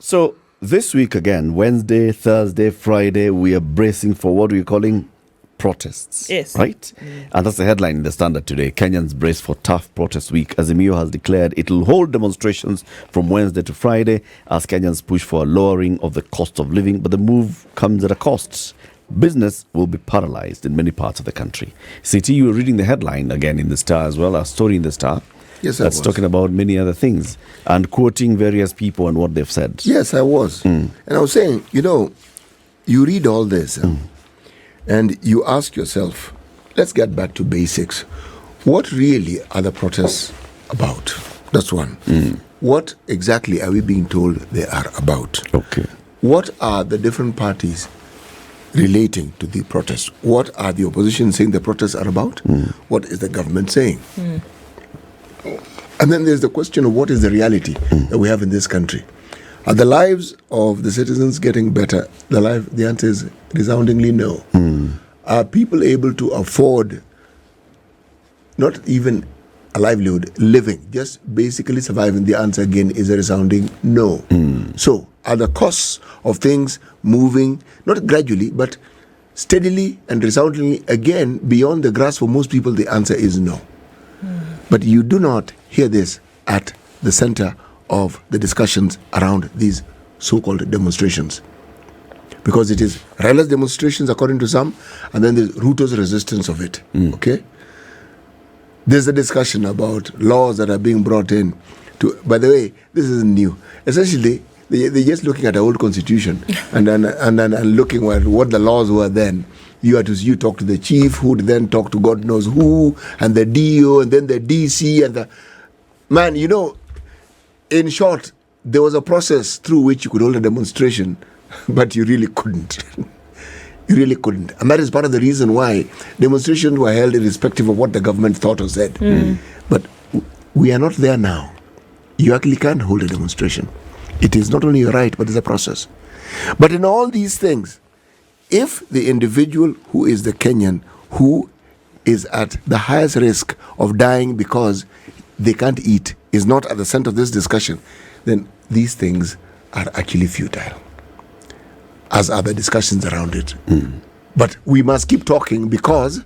So this week again, Wednesday, Thursday, Friday, we are bracing for what we're calling protests. Yes. Right? And that's the headline in the Standard today. Kenyans brace for tough protest week. Azimio has declared it will hold demonstrations from Wednesday to Friday as Kenyans push for a lowering of the cost of living. But the move comes at a cost. Business will be paralyzed in many parts of the country. CT, you were reading the headline again in the Star as well, a story in the Star. Yes, I That's was. talking about many other things and quoting various people and what they've said. Yes, I was. And I was saying, you read all this and you ask yourself, let's get back to basics. What really are the protests about? That's one. What exactly are we being told they are about? Okay. What are the different parties relating to the protest? What are the opposition saying the protests are about? What is the government saying? And then there's the question of what is the reality that we have in this country. Are the lives of the citizens getting better? The answer is resoundingly no. Are people able to afford not even a livelihood, living, just basically surviving? The answer again is a resounding no. So are the costs of things moving, not gradually, but steadily and resoundingly again beyond the grasp for most people? The answer is no. But you do not hear this at the center of the discussions around these so-called demonstrations. Because it is Raila's demonstrations, according to some, and then there's Ruto's resistance of it. Okay? There's a discussion about laws that are being brought in. By the way, this isn't new. Essentially, they're just looking at the old constitution and looking at what the laws were then. You talk to the chief, who would then talk to God knows who, and the DO, and then the DC, and the... Man, in short, there was a process through which you could hold a demonstration, but you really couldn't. You really couldn't. And that is part of the reason why demonstrations were held irrespective of what the government thought or said. But we are not there now. You actually can't hold a demonstration. It is not only your right, but it's a process. But in all these things, if the individual who is the Kenyan who is at the highest risk of dying because they can't eat is not at the center of this discussion, then these things are actually futile, as are the discussions around it. But we must keep talking because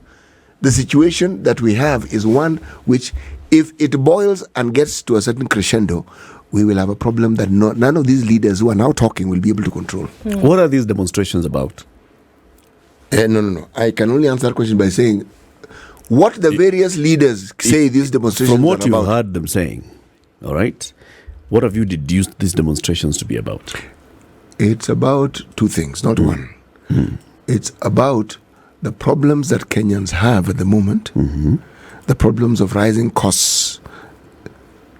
the situation that we have is one which, if it boils and gets to a certain crescendo, we will have a problem that none of these leaders who are now talking will be able to control. What are these demonstrations about? No. I can only answer that question by saying what the various leaders say these demonstrations are about. From what you heard them saying, all right, what have you deduced these demonstrations to be about? It's about two things, not one. It's about the problems that Kenyans have at the moment, the problems of rising costs,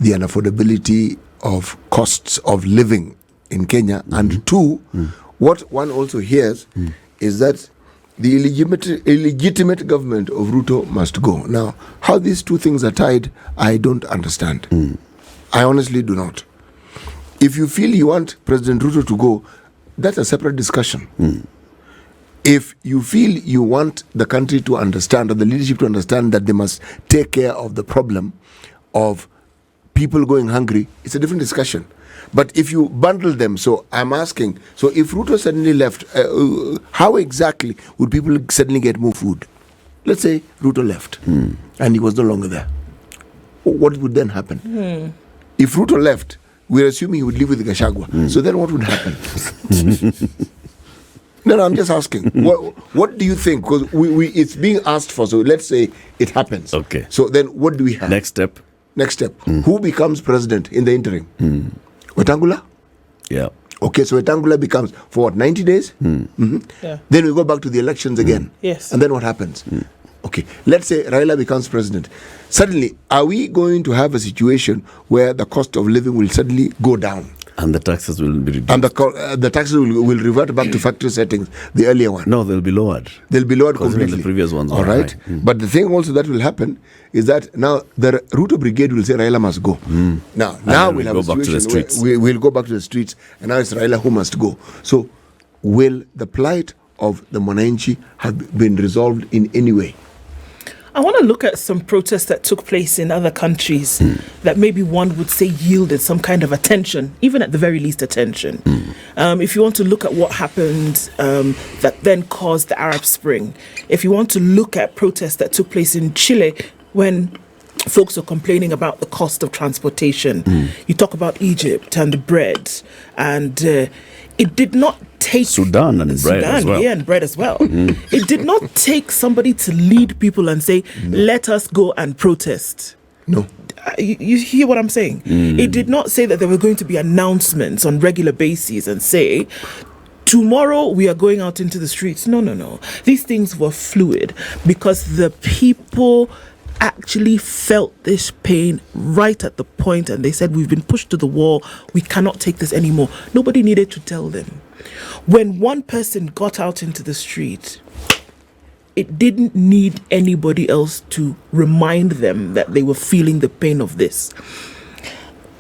the unaffordability of costs of living in Kenya, and two, what one also hears is that the illegitimate government of Ruto must go. Now, how these two things are tied, I don't understand. I honestly do not. If you feel you want President Ruto to go, that's a separate discussion. If you feel you want the country to understand, or the leadership to understand that they must take care of the problem of people going hungry, it's a different discussion. But if you bundle them, so I'm asking, so if Ruto suddenly left, how exactly would people suddenly get more food? Let's say Ruto left and he was no longer there. What would then happen? If Ruto left, we're assuming he would live with Gachagua. So then what would happen? No, I'm just asking. What do you think? Because it's being asked for, so let's say it happens. Okay. So then what do we have? Next step. Who becomes president in the interim? Wetangula? Yeah. Okay, so Wetangula becomes for what, 90 days? Yeah. Then we go back to the elections again. Yes. And then what happens? Okay, let's say Raila becomes president. Suddenly, are we going to have a situation where the cost of living will suddenly go down? And the taxes will be reduced. And the taxes will revert back to factory settings, the earlier one. No, they'll be lowered. They'll be lowered Considering completely. the previous ones were All right. high. But the thing also that will happen is that now the Ruto brigade will say Raila must go. Now then we'll have go a back to the situation streets. where we'll go back to the streets, and now it's Raila who must go. So will the plight of the Mwananchi have been resolved in any way? I want to look at some protests that took place in other countries that maybe one would say yielded some kind of attention, even at the very least attention. If you want to look at what happened that then caused the Arab Spring, if you want to look at protests that took place in Chile when folks are complaining about the cost of transportation, you talk about Egypt and bread, and it did not take Sudan and bread as well. Yeah, and bread as well. It did not take somebody to lead people and say, let us go and protest. No. You hear what I'm saying? It did not say that there were going to be announcements on regular basis and say, tomorrow we are going out into the streets. No. These things were fluid because the people actually felt this pain right at the point, and they said, we've been pushed to the wall, we cannot take this anymore. Nobody needed to tell them. When one person got out into the street, it didn't need anybody else to remind them that they were feeling the pain of this.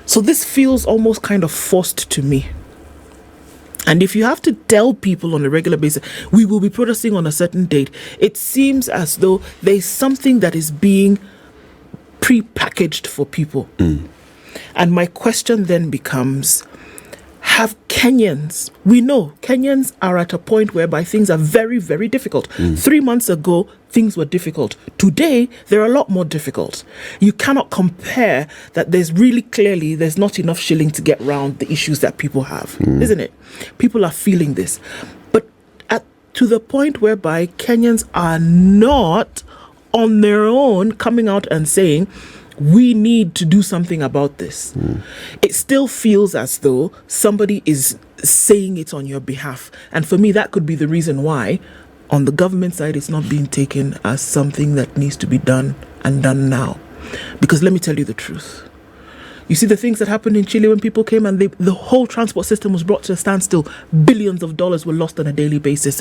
So this feels almost kind of forced to me. And if you have to tell people on a regular basis, we will be protesting on a certain date, it seems as though there's something that is being pre-packaged for people. And my question then becomes, have Kenyans, we know Kenyans are at a point whereby things are very, very difficult. 3 months ago, things were difficult. Today, they're a lot more difficult. You cannot compare that there's not enough shilling to get around the issues that people have, isn't it? People are feeling this. But to the point whereby Kenyans are not on their own coming out and saying, we need to do something about this. It still feels as though somebody is saying it on your behalf. And for me, that could be the reason why on the government side, it's not being taken as something that needs to be done and done now. Because let me tell you the truth. You see the things that happened in Chile when people came and the whole transport system was brought to a standstill. Billions of dollars were lost on a daily basis.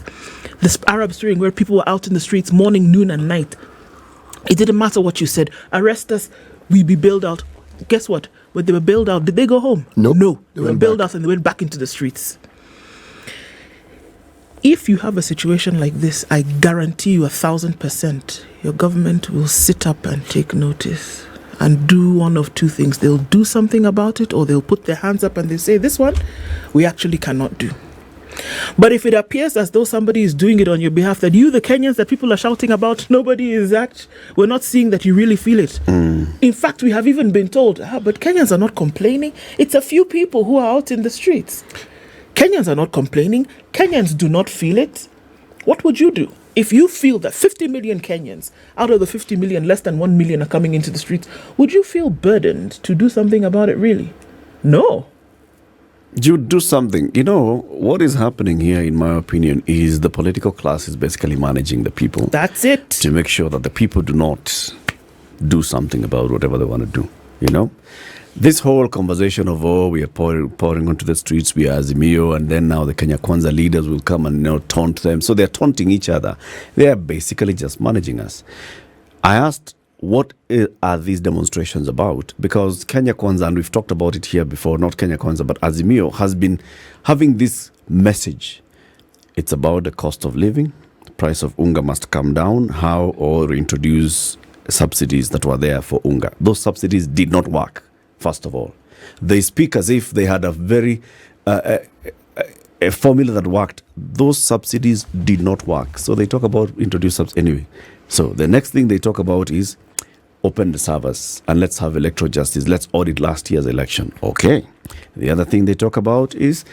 The Arab Spring, where people were out in the streets morning, noon and night. It didn't matter what you said. Arrest us, we be bailed out. Guess what? When they were bailed out, did they go home? Nope. No. They were bailed back. out and they went back into the streets. If you have a situation like this, I guarantee you 1,000%, your government will sit up and take notice and do one of two things. They'll do something about it, or they'll put their hands up and they say, this one, we actually cannot do. But if it appears as though somebody is doing it on your behalf, that you, the Kenyans that people are shouting about, we're not seeing that you really feel it. In fact, we have even been told, but Kenyans are not complaining. It's a few people who are out in the streets. Kenyans are not complaining. Kenyans do not feel it. What would you do? If you feel that 50 million Kenyans, out of the 50 million, less than 1 million are coming into the streets, would you feel burdened to do something about it really? No. You do something. You know, what is happening here, in my opinion, is the political class is basically managing the people. That's it. To make sure that the people do not do something about whatever they want to do, you know? This whole conversation of, we are pouring onto the streets, we are Azimio, and then now the Kenya Kwanza leaders will come and taunt them. So they're taunting each other. They are basically just managing us. I asked, what are these demonstrations about? Because Kenya Kwanza, and we've talked about it here before, not Kenya Kwanza, but Azimio has been having this message. It's about the cost of living. The price of unga must come down. How or introduce subsidies that were there for unga. Those subsidies did not work, first of all. They speak as if they had a very a formula that worked. Those subsidies did not work. So they talk about introduce subsidies. Anyway, so the next thing they talk about is open the servers and let's have electoral justice. Let's audit last year's election. Okay. The other thing they talk about is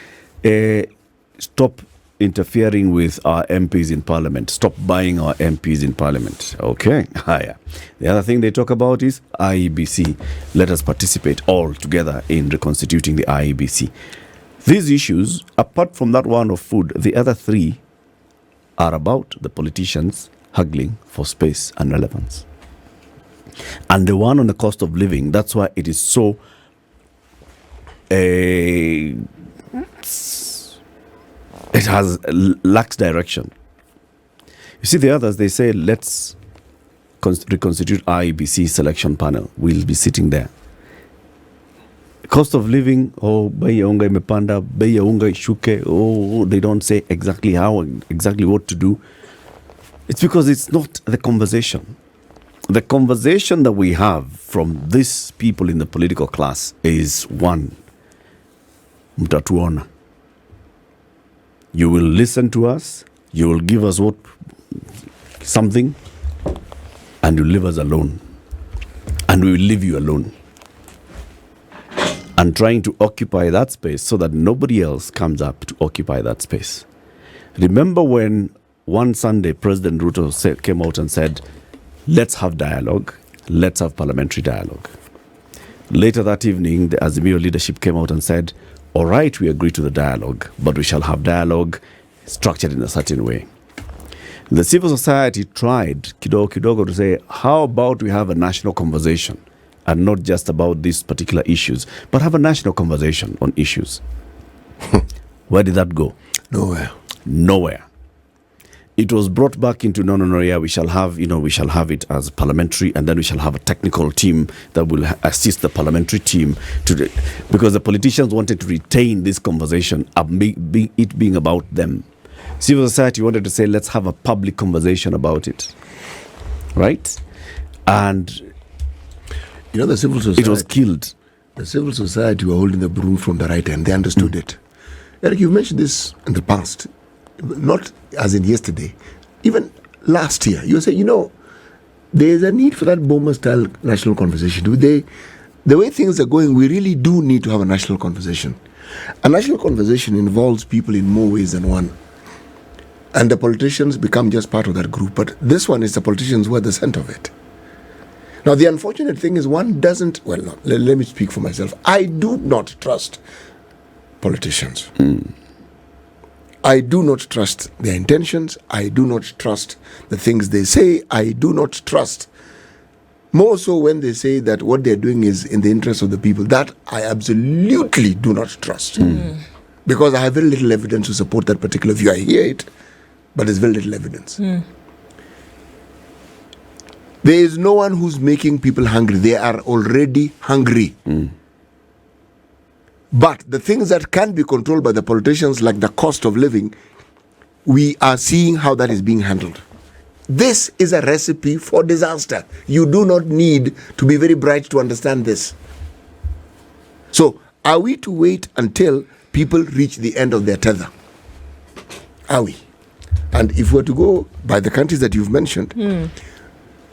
stop interfering with our MPs in parliament. Stop buying our MPs in parliament. Okay. Higher. The other thing they talk about is IEBC. Let us participate all together in reconstituting the IEBC. These issues, apart from that one of food, the other three are about the politicians haggling for space and relevance. And the one on the cost of living, that's why it is so it lacks direction. You see, the others, they say, let's reconstitute IEBC selection panel. We'll be sitting there. Cost of living, bei ya unga imepanda, bei ya unga ishuke, they don't say exactly how, exactly what to do. It's because it's not the conversation. The conversation that we have from these people in the political class is one, mtatuona. You will listen to us, you will give us something, and you leave us alone. And we will leave you alone. And trying to occupy that space so that nobody else comes up to occupy that space. Remember when one Sunday President Ruto came out and said, let's have dialogue, let's have parliamentary dialogue. Later that evening, the Azimio leadership came out and said, all right, we agree to the dialogue, but we shall have dialogue structured in a certain way. The civil society tried kidogo to say, how about we have a national conversation and not just about these particular issues, but have a national conversation on issues. Where did that go? Nowhere. It was brought back into yeah, we shall have it as parliamentary, and then we shall have a technical team that will assist the parliamentary team because the politicians wanted to retain this conversation, it being about them. Civil society wanted to say, let's have a public conversation about it, right? And the civil society, it was killed. The civil society were holding the broom from the right hand. They understood it. Eric, you've mentioned this in the past. Not as in yesterday, even last year. You say, there's a need for that Boma-style national conversation. The way things are going, we really do need to have a national conversation. A national conversation involves people in more ways than one. And the politicians become just part of that group. But this one is the politicians who are the center of it. Now, the unfortunate thing is one doesn't, let me speak for myself. I do not trust politicians. I do not trust their intentions. I do not trust the things they say. I do not trust. More so when they say that what they're doing is in the interest of the people. That I absolutely do not trust. Because I have very little evidence to support that particular view. I hear it, but there's very little evidence. There is no one who's making people hungry. They are already hungry. But the things that can be controlled by the politicians, like the cost of living, we are seeing how that is being handled. This is a recipe for disaster. You do not need to be very bright to understand this. So, are we to wait until people reach the end of their tether? Are we? And if we're to go by the countries that you've mentioned,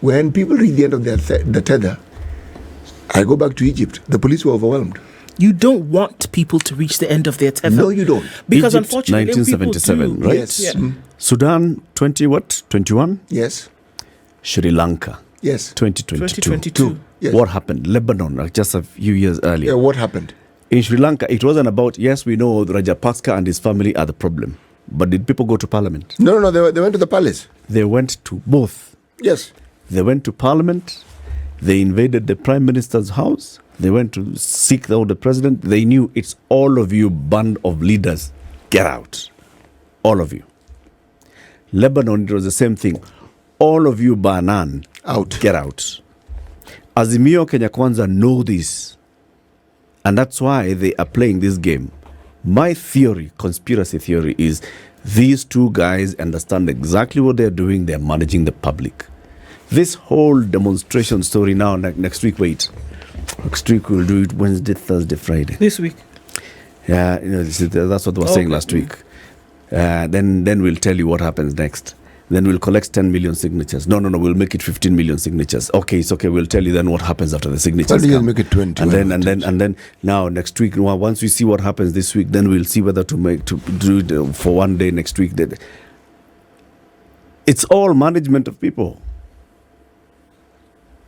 when people reach the end of the tether, I go back to Egypt. The police were overwhelmed. You don't want people to reach the end of their tether. No, you don't. Because Egypt, unfortunately, 1977, people do. right? Yes. Yeah. Sudan, 21? Yes. Sri Lanka, Yes. 2022. 2022. Yes. What happened? Lebanon, just a few years earlier. Yeah, what happened? In Sri Lanka, it wasn't about, yes, we know Rajapaksa and his family are the problem. But did people go to parliament? No, they went to the palace. They went to both. Yes. They went to parliament. They invaded the prime minister's house. They went to seek out the president. They knew it's all of you band of leaders. Get out. All of you. Lebanon, it was the same thing. All of you Banan. Out. Get out. Azimio Kenya Kwanza know this. And that's why they are playing this game. My theory, conspiracy theory, is these two guys understand exactly what they're doing. They're managing the public. This whole demonstration story now, next week, wait. Next week we'll do it Wednesday, Thursday, Friday. This week. Yeah, that's what they were saying last week. Then we'll tell you what happens next. Then we'll collect 10 million signatures. No, we'll make it 15 million signatures. Okay, it's okay. We'll tell you then what happens after the signatures. Why do you make it 20? And then now next week, once we see what happens this week, then we'll see whether to do it for one day next week. It's all management of people.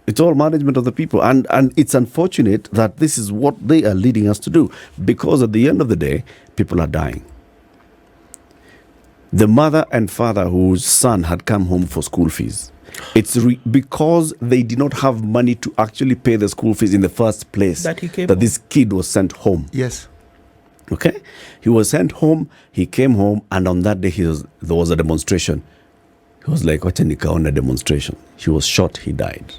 It's all management of the people. And it's unfortunate that this is what they are leading us to do. Because at the end of the day, people are dying. The mother and father whose son had come home for school fees. It's because they did not have money to actually pay the school fees in the first place That he came that home. this kid was sent home. Yes. Okay? He was sent home, he came home, and on that day there was a demonstration. He was like, wacha nikaona demonstration. He was shot, he died.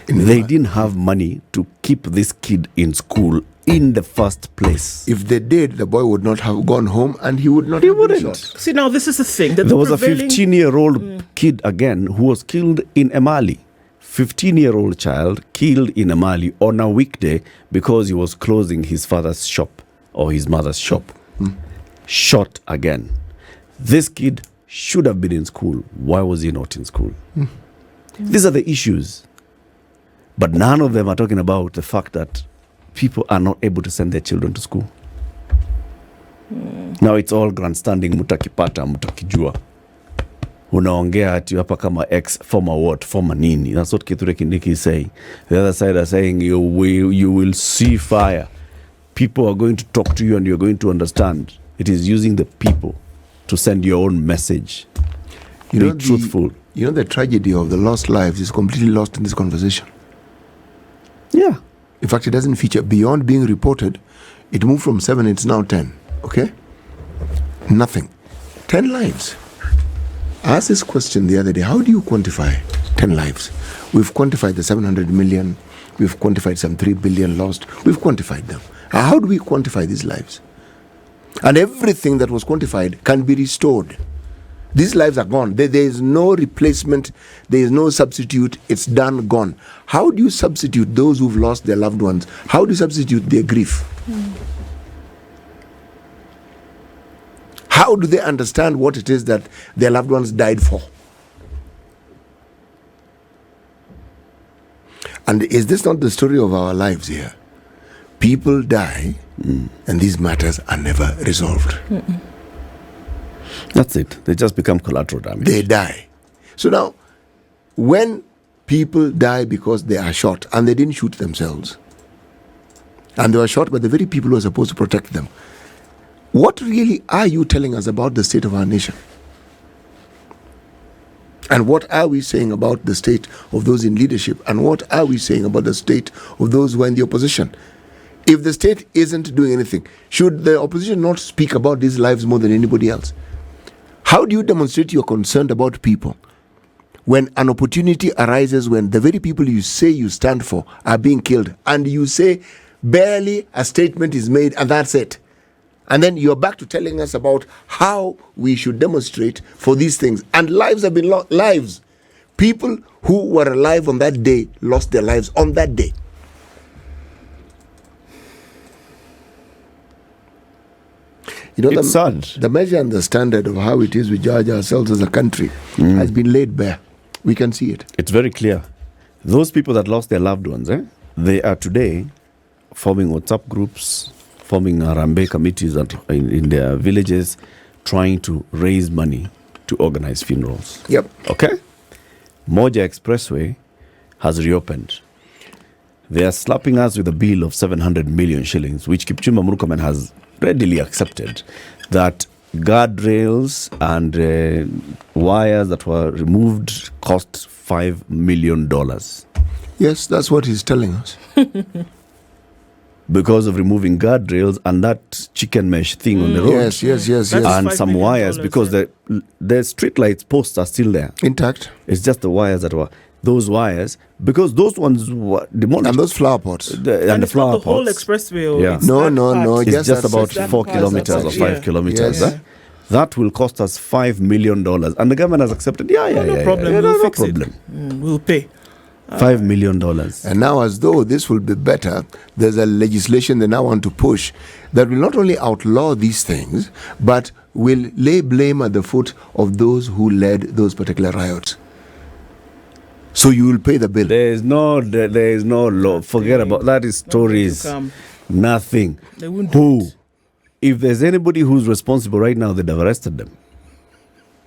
They didn't have money to keep this kid in school in the first place. If they did, the boy would not have gone home and he would not He have been wouldn't. shot. See, now this is the thing. That There was a prevailing- 15-year-old kid again who was killed in Emali. 15-year-old child killed in Emali on a weekday because he was closing his father's shop or his mother's shop. Shot again. This kid should have been in school. Why was he not in school? These are the issues. But none of them are talking about the fact that people are not able to send their children to school. Now it's all grandstanding, mutakipata, mutakijua. Unaongea ati hapa kama ex, former what, former nini. That's what Kithure Kindiki is saying. The other side are saying you will see fire. People are going to talk to you and you're going to understand. It is using the people to send your own message. Be truthful. You know, the tragedy of the lost lives is completely lost in this conversation. Yeah. In fact, it doesn't feature. Beyond being reported, it moved from 7, it's now 10. Okay? Nothing. 10 lives. I asked this question the other day. How do you quantify 10 lives? We've quantified the 700 million. We've quantified some 3 billion lost. We've quantified them. How do we quantify these lives? And everything that was quantified can be restored. These lives are gone. There is no replacement. There is no substitute. It's done, gone. How do you substitute those who've lost their loved ones? How do you substitute their grief? How do they understand what it is that their loved ones died for? And is this not the story of our lives here? People die, and these matters are never resolved. That's it. They just become collateral damage. They die. So now, when people die because they are shot, and they didn't shoot themselves, and they were shot by the very people who are supposed to protect them, what really are you telling us about the state of our nation? And what are we saying about the state of those in leadership? And what are we saying about the state of those who are in the opposition? If the state isn't doing anything, should the opposition not speak about these lives more than anybody else? How do you demonstrate you're concerned about people when an opportunity arises, when the very people you say you stand for are being killed, and you say barely a statement is made and that's it? And then you're back to telling us about how we should demonstrate for these things. And lives have been lost. Lives. People who were alive on that day lost their lives on that day. You know, It's sad. The measure and the standard of how it is we judge ourselves as a country has been laid bare. We can see it. It's very clear. Those people that lost their loved ones, they are today forming WhatsApp groups, forming Arambe committees in their villages, trying to raise money to organize funerals. Yep. Okay? Moja Expressway has reopened. They are slapping us with a bill of 700 million shillings, which Kipchumba Murkomen has readily accepted, that guardrails and wires that were removed cost $5 million. Yes, that's what he's telling us. Because of removing guardrails and that chicken mesh thing on the road. Yes. That's And $5 some million, wires, because the street lights posts are still there. Intact. It's just the wires that were, those wires, because those ones were demolished. And those flower pots. And the it's not flower the whole pots. expressway. Or Yeah. it's No, that no, part. no, It's Yes, just that's about it. 4 That kilometers part, or yeah. 5 kilometers. Yes. That will cost us $5 million. And the government has accepted, No problem. yeah, We'll no fix problem. it. We'll pay. $5 million. And now, as though this will be better, there's a legislation they now want to push that will not only outlaw these things, but will lay blame at the foot of those who led those particular riots. So you will pay the bill. There is no law. Forget about that. Is stories. come. Nothing. They won't do Who? it. If there's anybody who's responsible right now, they'd have arrested them.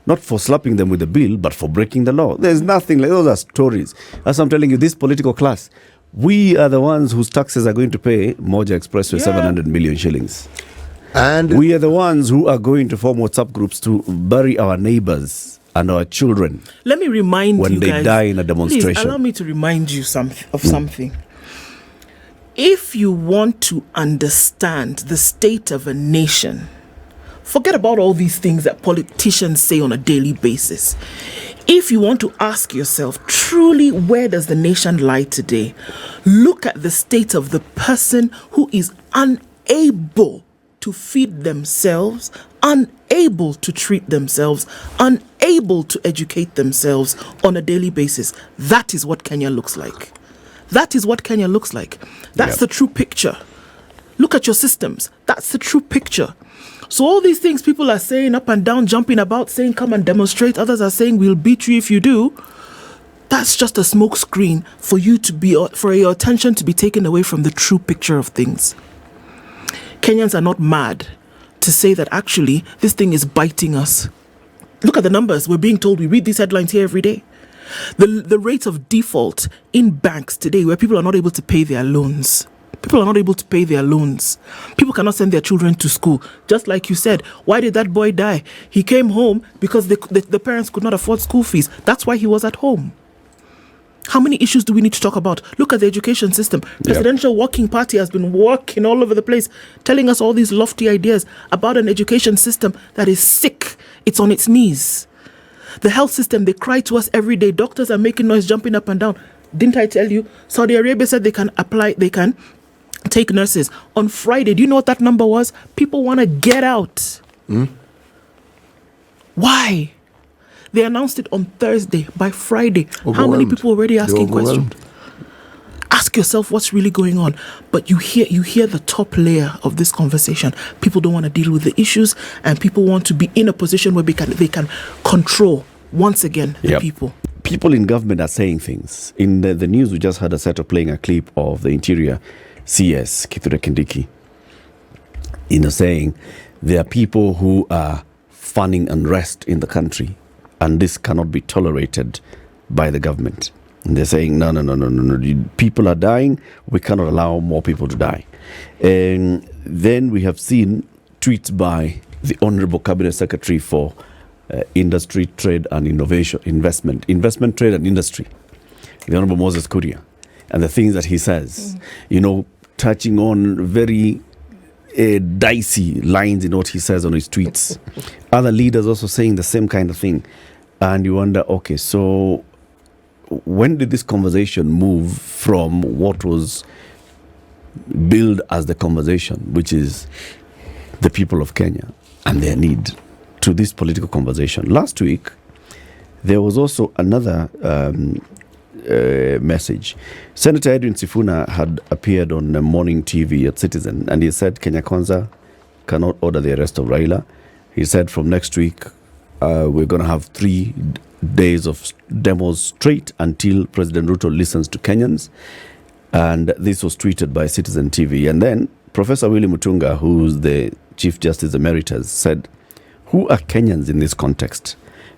Not for slapping them with a bill, but for breaking the law. There's nothing like those are stories. As I'm telling you, this political class, we are the ones whose taxes are going to pay Moja Expressway Yeah. 700 million shillings. And We are the ones who are going to form WhatsApp groups to bury our neighbors and our children. Let me remind When you they guys, die in a demonstration. Please allow me to remind you of something. If you want to understand the state of a nation, forget about all these things that politicians say on a daily basis. If you want to ask yourself, truly, where does the nation lie today? Look at the state of the person who is unable to feed themselves, unable to treat themselves, unable to educate themselves on a daily basis. That is what Kenya looks like. That is what Kenya looks like. That's the true picture. Look at your systems. That's the true picture. So all these things people are saying up and down, jumping about, saying come and demonstrate. Others are saying we'll beat you if you do. That's just a smoke screen for you to be, for your attention to be taken away from the true picture of things. Kenyans are not mad to say that actually this thing is biting us. Look at the numbers. We're being told, we read these headlines here every day. The rate of default in banks today, where people are not able to pay their loans. People are not able to pay their loans. People cannot send their children to school. Just like you said, why did that boy die? He came home because the parents could not afford school fees. That's why he was at home. How many issues do we need to talk about? Look at the education system. Presidential Working Party has been working all over the place, telling us all these lofty ideas about an education system that is sick. It's on its knees. The health system, they cry to us every day. Doctors are making noise, jumping up and down. Didn't I tell you? Saudi Arabia said they can take nurses. On Friday, do you know what that number was? People want to get out. Why? They announced it on Thursday. By Friday, how many people already asking questions? Ask yourself what's really going on. But you hear the top layer of this conversation. People don't want to deal with the issues, and people want to be in a position where they can control once again the people. People in government are saying things. In the news, we just had a set of playing a clip of the Interior CS Kithure Kindiki, saying there are people who are fanning unrest in the country, and this cannot be tolerated by the government. And they're saying, no. People are dying. We cannot allow more people to die. And then we have seen tweets by the Honorable Cabinet Secretary for Industry, Trade and Investment, Trade and Industry, the Honorable Moses Kuria, and the things that he says, touching on very dicey lines in what he says on his tweets. Other leaders also saying the same kind of thing. And you wonder, okay, so when did this conversation move from what was billed as the conversation, which is the people of Kenya and their need, to this political conversation? Last week, there was also another message. Senator Edwin Sifuna had appeared on morning TV at Citizen, and he said Kenya Kwanza cannot order the arrest of Raila. He said from next week, we're going to have 3 days of demos straight until President Ruto listens to Kenyans. And this was tweeted by Citizen TV. And then Professor Willie Mutunga, who's the Chief Justice Emeritus, said, who are Kenyans in this context?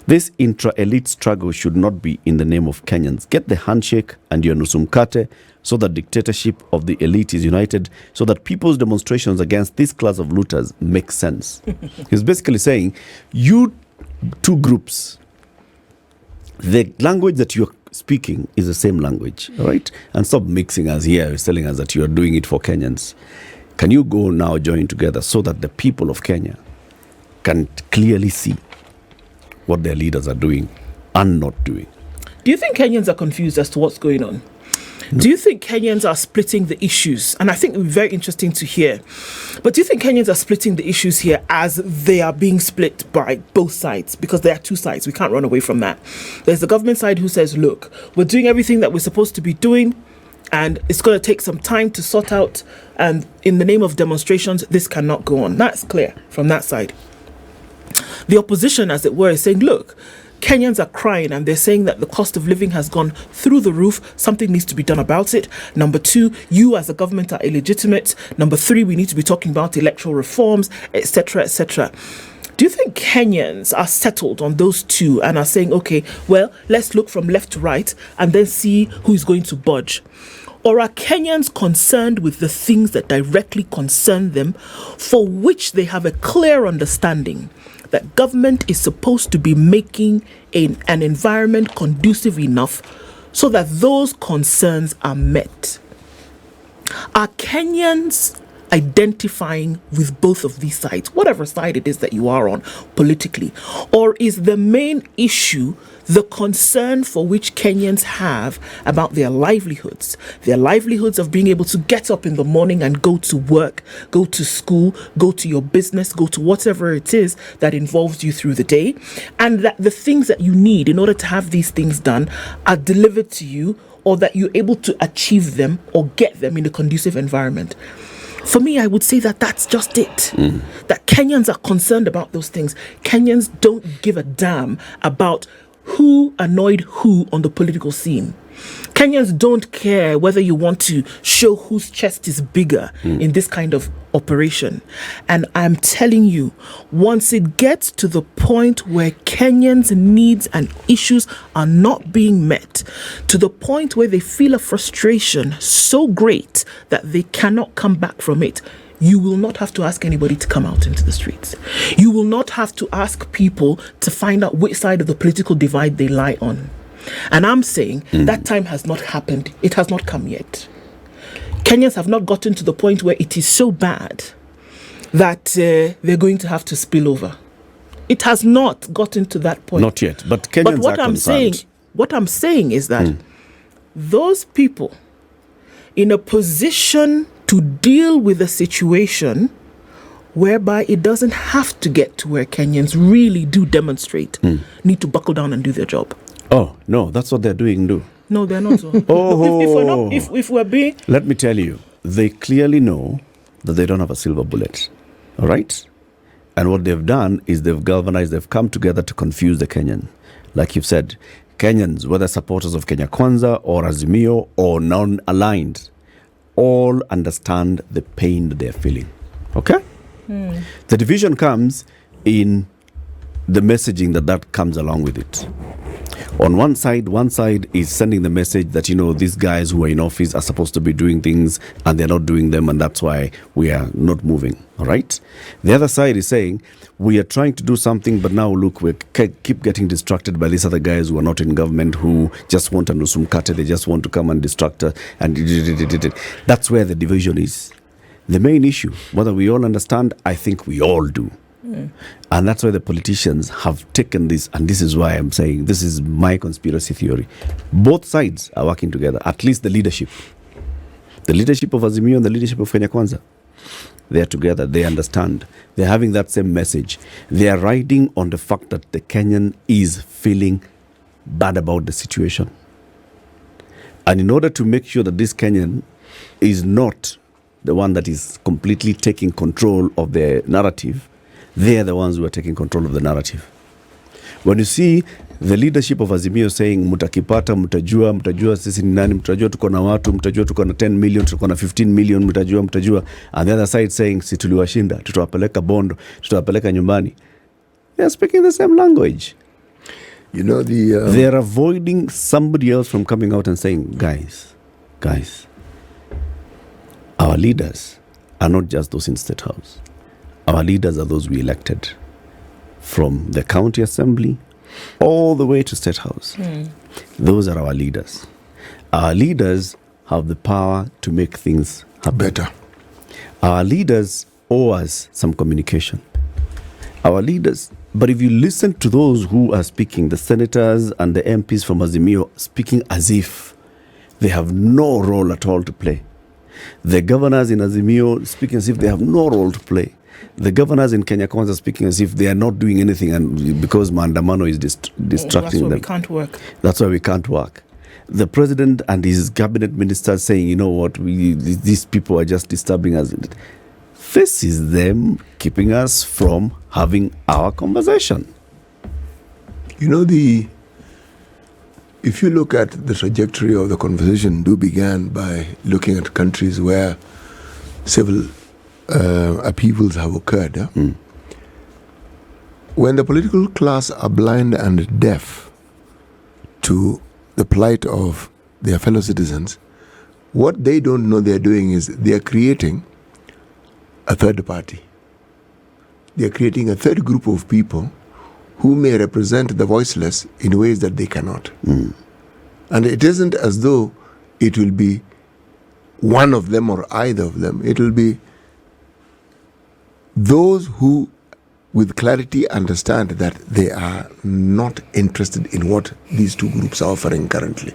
This intra-elite struggle should not be in the name of Kenyans. Get the handshake and your nusumkate so that dictatorship of the elite is united, so that people's demonstrations against this class of looters make sense. He's basically saying, you two groups, the language that you're speaking is the same language, all right? And stop mixing us here. He's telling us that you are doing it for Kenyans. Can you go now join together so that the people of Kenya can clearly see what their leaders are doing and not doing? Do you think Kenyans are confused as to what's going on? No. Do you think Kenyans are splitting the issues? And I think it would be very interesting to hear. But do you think Kenyans are splitting the issues here as they are being split by both sides? Because there are two sides. We can't run away from that. There's the government side who says, look, we're doing everything that we're supposed to be doing, and it's going to take some time to sort out. And in the name of demonstrations, this cannot go on. That's clear from that side. The opposition, as it were, is saying, look, Kenyans are crying and they're saying that the cost of living has gone through the roof. Something needs to be done about it. Number 2, you as a government are illegitimate. Number 3, we need to be talking about electoral reforms, etc., etc. Do you think Kenyans are settled on those two and are saying, okay, well, let's look from left to right and then see who's going to budge? Or are Kenyans concerned with the things that directly concern them, for which they have a clear understanding that government is supposed to be making an environment conducive enough so that those concerns are met? Are Kenyans identifying with both of these sides, whatever side it is that you are on politically? Or is the main issue the concern for which Kenyans have about their livelihoods of being able to get up in the morning and go to work, go to school, go to your business, go to whatever it is that involves you through the day, and that the things that you need in order to have these things done are delivered to you, or that you're able to achieve them or get them in a conducive environment? For me, I would say that that's just it. That Kenyans are concerned about those things. Kenyans don't give a damn about who annoyed who on the political scene. Kenyans don't care whether you want to show whose chest is bigger in this kind of operation. And I'm telling you, once it gets to the point where Kenyans' needs and issues are not being met, to the point where they feel a frustration so great that they cannot come back from it, you will not have to ask anybody to come out into the streets. You will not have to ask people to find out which side of the political divide they lie on. And I'm saying that time has not happened. It has not come yet. Kenyans have not gotten to the point where it is so bad that they're going to have to spill over. It has not gotten to that point. Not yet, but Kenyans what are concerned. What I'm saying is that those people in a position to deal with a situation whereby it doesn't have to get to where Kenyans really do demonstrate, need to buckle down and do their job. Oh, no, that's what they're doing, do. No, they're not. So. If we're being... Let me tell you, they clearly know that they don't have a silver bullet, all right? And what they've done is they've galvanized, they've come together to confuse the Kenyan. Like you've said, Kenyans, whether supporters of Kenya Kwanza or Azimio or non-aligned, all understand the pain that they're feeling, okay? The division comes in the messaging that comes along with it. On one side is sending the message that, these guys who are in office are supposed to be doing things and they're not doing them, and that's why we are not moving, all right? The other side is saying, we are trying to do something, but now look, we keep getting distracted by these other guys who are not in government, who just want a nusumkate, they just want to come and distract us, and that's where the division is. The main issue, whether we all understand, I think we all do. And that's why the politicians have taken this, and this is why I'm saying this is my conspiracy theory. Both sides are working together, at least the leadership. The leadership of Azimio and the leadership of Kenya Kwanza. They're together, they understand. They're having that same message. They are riding on the fact that the Kenyan is feeling bad about the situation. And in order to make sure that this Kenyan is not the one that is completely taking control of the narrative, they are the ones who are taking control of the narrative. When you see the leadership of Azimio saying, mutakipata, mtajua sisi ni nani, mtajua tuko na watu, mtajua tuko na 10 million, tuko na 15 million, mtajua, and the other side saying, si tuliwashinda, tutawapeleka Bondo, tutawapeleka nyumbani. They are speaking the same language. They are avoiding somebody else from coming out and saying, guys, our leaders are not just those in State House. Our leaders are those we elected from the county assembly all the way to State House. Those are our leaders. Our leaders have the power to make things happen. Better. Our leaders owe us some communication. Our leaders, but if you listen to those who are speaking, the senators and the MPs from Azimio speaking as if they have no role at all to play. The governors in Azimio speaking as if they have no role to play. The governors in Kenya Kwanza speaking as if they are not doing anything, and because Maandamano is distracting them. That's why we can't work. That's why we can't work. The president and his cabinet ministers saying, you know what, these people are just disturbing us. This is them keeping us from having our conversation. If you look at the trajectory of the conversation, began by looking at countries where civil upheavals have occurred. When the political class are blind and deaf to the plight of their fellow citizens, what they don't know they're doing is they're creating a third party. They're creating a third group of people who may represent the voiceless in ways that they cannot. And it isn't as though it will be one of them or either of them. It will be those who with clarity understand that they are not interested in what these two groups are offering currently.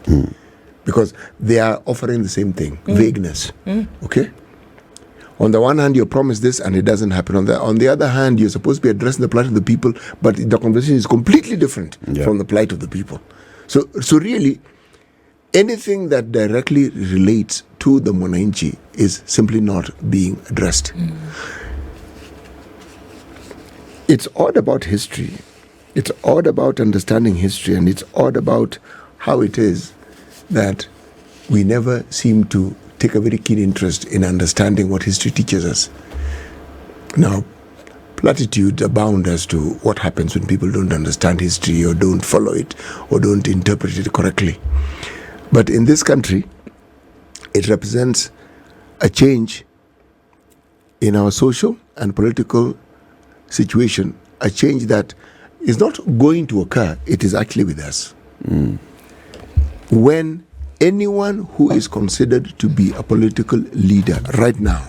Because they are offering the same thing, vagueness. Okay? On the one hand, you're promised this and it doesn't happen. On the other hand, you're supposed to be addressing the plight of the people, but the conversation is completely different from the plight of the people. So really, anything that directly relates to the Mwananchi is simply not being addressed. It's odd about history. It's odd about understanding history, and it's odd about how it is that we never seem to take a very keen interest in understanding what history teaches us. Now, platitudes abound as to what happens when people don't understand history or don't follow it or don't interpret it correctly. But in this country, it represents a change in our social and political situation, a change that is not going to occur, it is actually with us. When anyone who is considered to be a political leader right now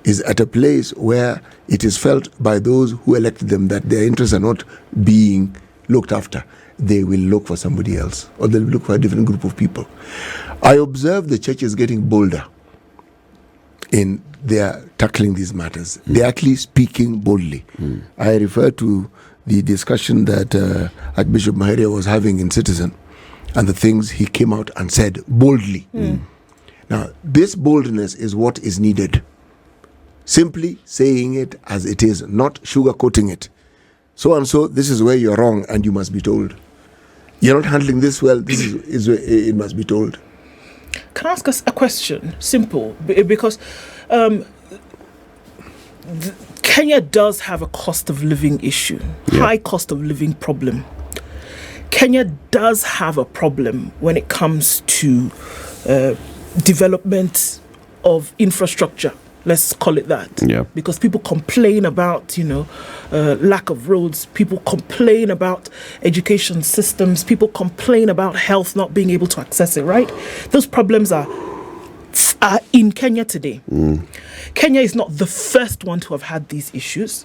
is at a place where it is felt by those who elected them that their interests are not being looked after, they will look for somebody else, or they'll look for a different group of people. I observe the churches getting bolder in their tackling these matters. They're actually speaking boldly. I refer to the discussion that Archbishop Maharia was having in Citizen, and the things he came out and said boldly. Now, this boldness is what is needed. Simply saying it as it is, not sugarcoating it. So and so, this is where you're wrong, and you must be told. You're not handling this well, this is where it must be told. Can I ask us a question? Simple. Because Kenya does have a cost of living issue, high cost of living problem. Kenya does have a problem when it comes to development of infrastructure. Let's call it that. Because people complain about, lack of roads. People complain about education systems. People complain about health, not being able to access it, right? Those problems are in Kenya today. Kenya is not the first one to have had these issues.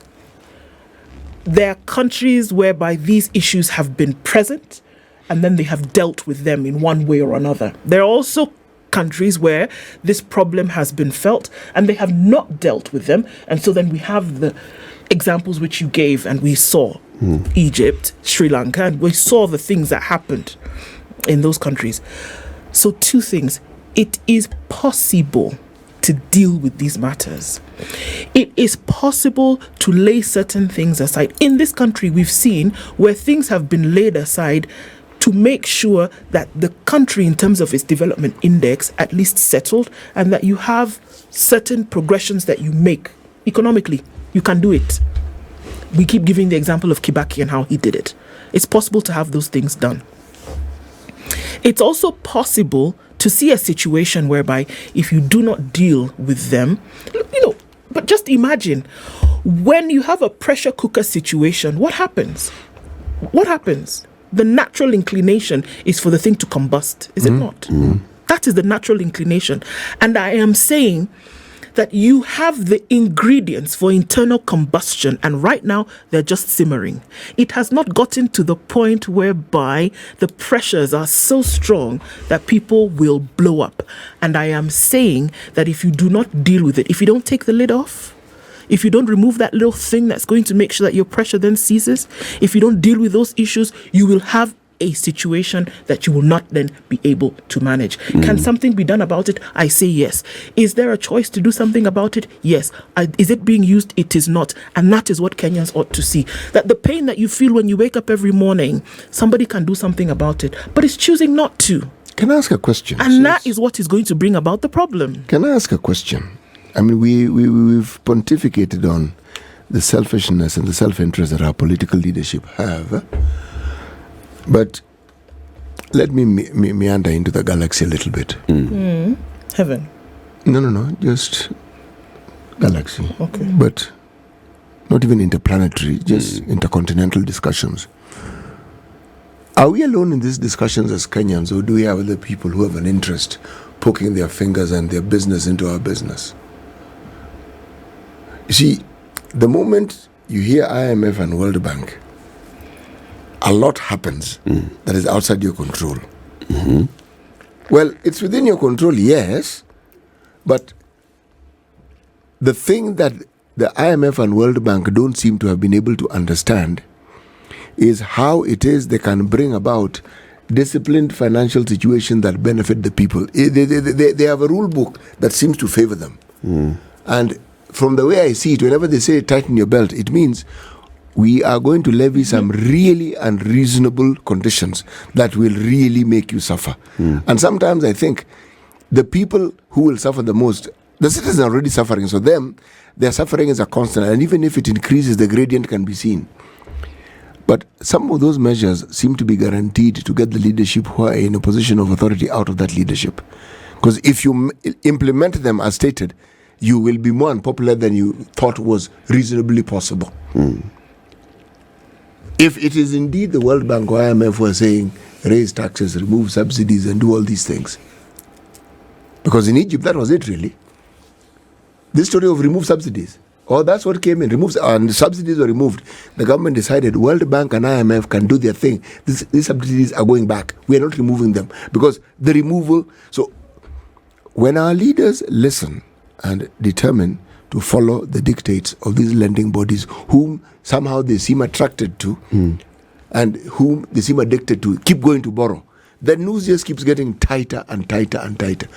There are countries whereby these issues have been present and then they have dealt with them in one way or another. There are also countries where this problem has been felt and they have not dealt with them. And so then we have the examples which you gave, and we saw Egypt, Sri Lanka, and we saw the things that happened in those countries. So two things. It is possible to deal with these matters. It is possible to lay certain things aside. In this country, we've seen where things have been laid aside to make sure that the country, in terms of its development index, at least settled, and that you have certain progressions that you make economically. You can do it. We keep giving the example of Kibaki and how he did it. It's possible to have those things done. It's also possible to see a situation whereby if you do not deal with them, but just imagine when you have a pressure cooker situation, what happens? What happens? The natural inclination is for the thing to combust, is it not? That is the natural inclination. And I am saying that you have the ingredients for internal combustion, and right now they're just simmering. It has not gotten to the point whereby the pressures are so strong that people will blow up. And I am saying that if you do not deal with it, if you don't take the lid off, if you don't remove that little thing that's going to make sure that your pressure then ceases, if you don't deal with those issues, you will have a situation that you will not then be able to manage. Can something be done about it? I say yes. Is there a choice to do something about it? Yes. Is it being used? It is not. And that is what Kenyans ought to see. That the pain that you feel when you wake up every morning, somebody can do something about it, but it's choosing not to. Can I ask a question? And that is what is going to bring about the problem. Can I ask a question? I mean, we've pontificated on the selfishness and the self-interest that our political leadership have. But let me meander into the galaxy a little bit. Heaven. No, just galaxy. Okay. But not even interplanetary, just intercontinental discussions. Are we alone in these discussions as Kenyans, or do we have other people who have an interest poking their fingers and their business into our business? You see, The moment you hear IMF and World Bank, a lot happens that is outside your control. Well, it's within your control, yes, but the thing that the IMF and World Bank don't seem to have been able to understand is how it is they can bring about disciplined financial situations that benefit the people. They have a rule book that seems to favor them. And from the way I see it, whenever they say tighten your belt, it means we are going to levy some really unreasonable conditions that will really make you suffer. And sometimes I think the people who will suffer the most, the citizens are already suffering, so their suffering is a constant, and even if it increases, the gradient can be seen. But some of those measures seem to be guaranteed to get the leadership who are in a position of authority out of that leadership. Because if you implement them as stated, you will be more unpopular than you thought was reasonably possible. If it is indeed the World Bank or IMF who are saying raise taxes, remove subsidies, and do all these things, because in Egypt that was it really. This story of remove subsidies, that's what came in, and the subsidies were removed. The government decided World Bank and IMF can do their thing. These subsidies are going back. We are not removing them because the removal. So when our leaders listen and determine to follow the dictates of these lending bodies, whom somehow they seem attracted to, and whom they seem addicted to, keep going to borrow, the news just keeps getting tighter and tighter and tighter.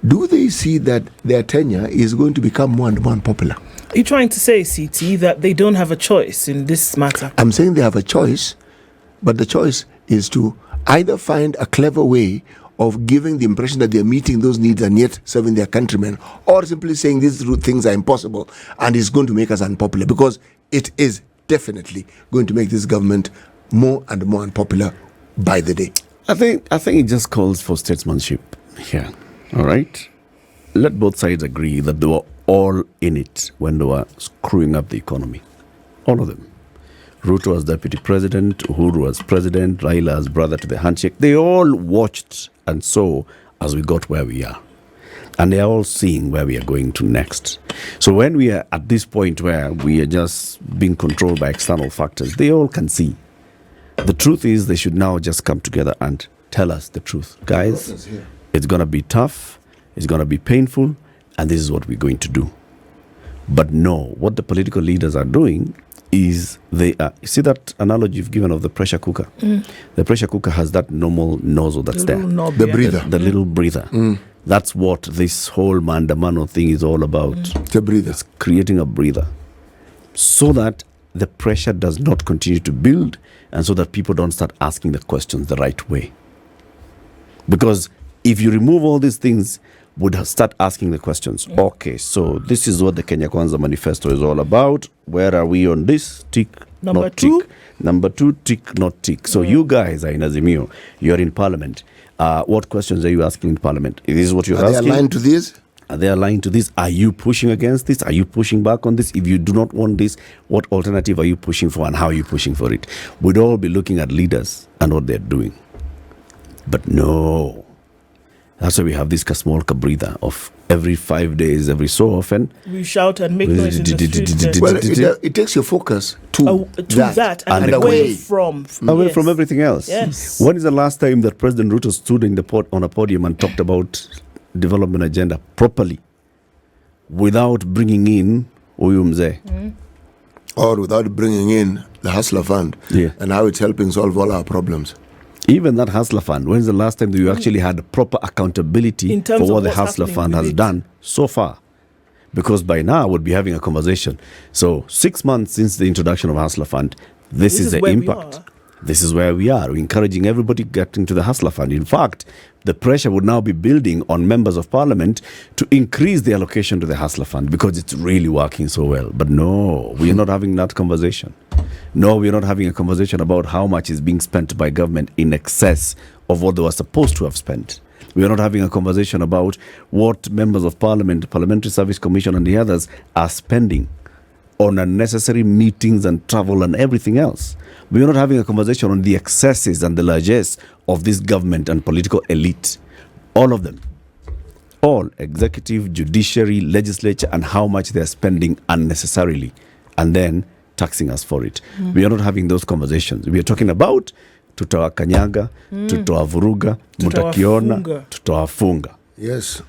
Do they see that their tenure is going to become more and more unpopular? Are you trying to say, CT, that they don't have a choice in this matter? I'm saying they have a choice, but the choice is to either find a clever way of giving the impression that they're meeting those needs and yet serving their countrymen, or simply saying these things are impossible and it's going to make us unpopular, because it is definitely going to make this government more and more unpopular by the day. I think it just calls for statesmanship here. All right? Let both sides agree that they were all in it when they were screwing up the economy. All of them. Ruto as deputy president, Uhuru as president, Raila as brother to the handshake. They all watched and saw as we got where we are. And they are all seeing where we are going to next. So when we are at this point where we are just being controlled by external factors, they all can see. The truth is they should now just come together and tell us the truth. Guys, it's going to be tough, it's going to be painful, and this is what we're going to do. But no, what the political leaders are doing is they are, you see that analogy you've given of the pressure cooker? The pressure cooker has that normal nozzle that's there. The breather. The little breather. That's what this whole mandamano thing is all about. The breather. It's creating a breather so that the pressure does not continue to build and so that people don't start asking the questions the right way. Because if you remove all these things, would start asking the questions. Okay, so this is what the Kenya Kwanza manifesto is all about. Where are we on this? Tick, Number not two. tick. Number two, tick, not tick. So you guys are in Azimio. You're in Parliament. What questions are you asking in Parliament? Is this what you're Are asking? they aligned to this? Are they aligned to this? Are you pushing against this? Are you pushing back on this? If you do not want this, what alternative are you pushing for and how are you pushing for it? We'd all be looking at leaders and what they're doing. But no. That's why we have this small breather of every 5 days, every so often. We shout and make noise in the street. Well, it takes your focus to that and away from everything else. Yes. When is the last time that President Ruto stood in on a podium and talked about development agenda properly without bringing in Uyumze? Or without bringing in the Hustler Fund and how it's helping solve all our problems? Even that Hustler Fund, when's the last time that you actually had proper accountability for what the Hustler Fund has done so far? Because by now I would be having a conversation. So 6 months since the introduction of Hustler Fund, this is the impact. This is where we are. We're encouraging everybody to get into the Hustler Fund. In fact, the pressure would now be building on members of parliament to increase the allocation to the Hustler Fund because it's really working so well. But no, we are not having that conversation. No, we're not having a conversation about how much is being spent by government in excess of what they were supposed to have spent. We are not having a conversation about what members of parliament, Parliamentary Service Commission and the others are spending on unnecessary meetings and travel and everything else. We are not having a conversation on the excesses and the largesse of this government and political elite. All of them. All, executive, judiciary, legislature, and how much they are spending unnecessarily and then taxing us for it. We are not having those conversations. We are talking about tutawakanyaga, tutawavuruga, mutakiona, tutawafunga. Yes.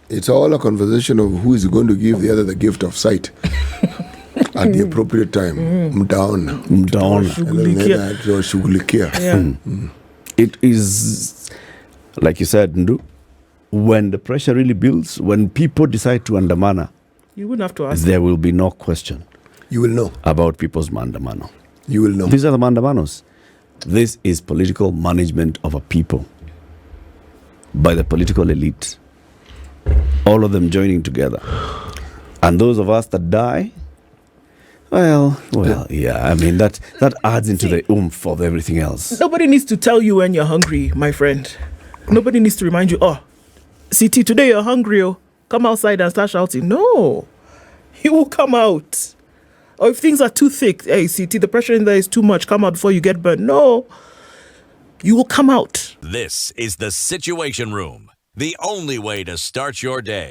It's all a conversation of who is going to give the other the gift of sight at the appropriate time. Mtaona. It is, like you said, Ndu, when the pressure really builds, when people decide to andamana, you wouldn't have to ask. There will be no question. You will know. About people's mandamano. You will know. These are the mandamanos. This is political management of a people by the political elite. All of them joining together. And those of us that die, well, yeah. I mean, that adds into the oomph of everything else. Nobody needs to tell you when you're hungry, my friend. Nobody needs to remind you, oh, CT, today you're hungry, oh. Come outside and start shouting. No. You will come out. Or if things are too thick, hey, CT, the pressure in there is too much. Come out before you get burned. No. You will come out. This is the Situation Room. The only way to start your day.